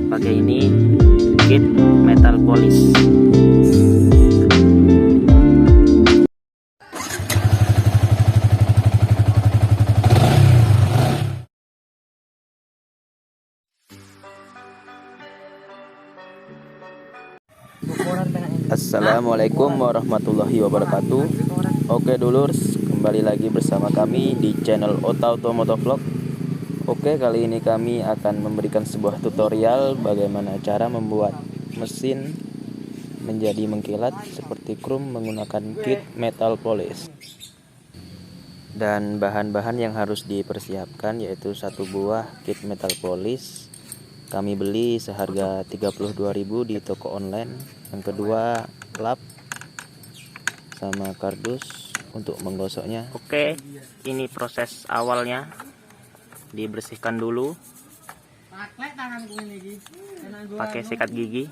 pakai ini kit metal polish. Assalamualaikum warahmatullahi wabarakatuh. Oke dulurs, kembali lagi bersama kami di channel Ota Auto Motovlog. Oke, kali ini kami akan memberikan sebuah tutorial bagaimana cara membuat mesin menjadi mengkilat seperti chrome menggunakan kit metal polish. Dan bahan-bahan yang harus dipersiapkan yaitu satu buah kit metal polish. Kami beli seharga 32.000 di toko online. Yang kedua, lap sama kardus untuk menggosoknya. Oke, ini proses awalnya. Dibersihkan dulu pakai sikat gigi.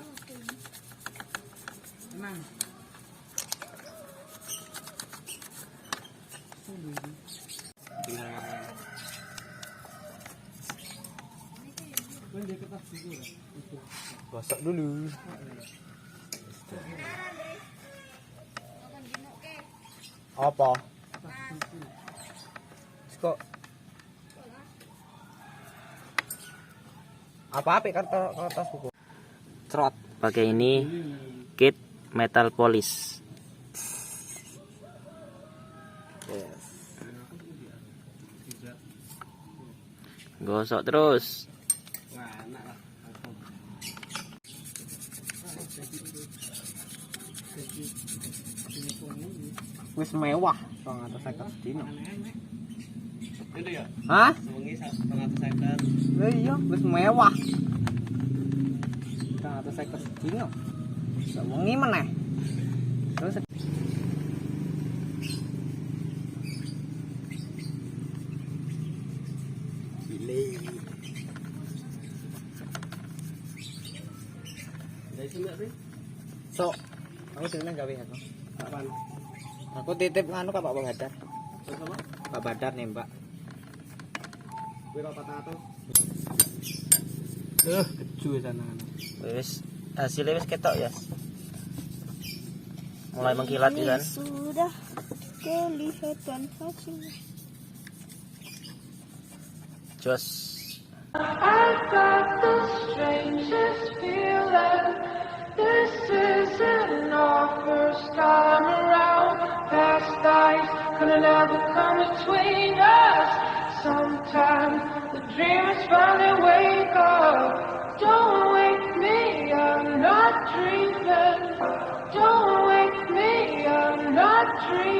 Gosok dulu. Apa? Kok apa kertas buku? Trot. Pakai ini kit metal polish. Yes. Gosok terus. Wis mewah 250 dino. Itu ya? Hah? Sewengi 250. Lah iya, wis mewah. 250 dino. Sewengi meneh. Terus pilih. Dari sini sih. Sok, aku sini gawe aku. Kapan? Aku titip nganu ka Pak Badar. Sama? Pak Badar nembak. Kuwi 400. Keju sana. Wis, hasilnya wis ketok ya. Mulai mengkilat kan? Sudah kelihatan hasilnya. Jos. I've got the strangest feeling. This isn't our first time around. Past lives could never come between us. Sometimes the dreamers finally wake up. Don't wake me, I'm not dreaming. Don't wake me, I'm not dreaming.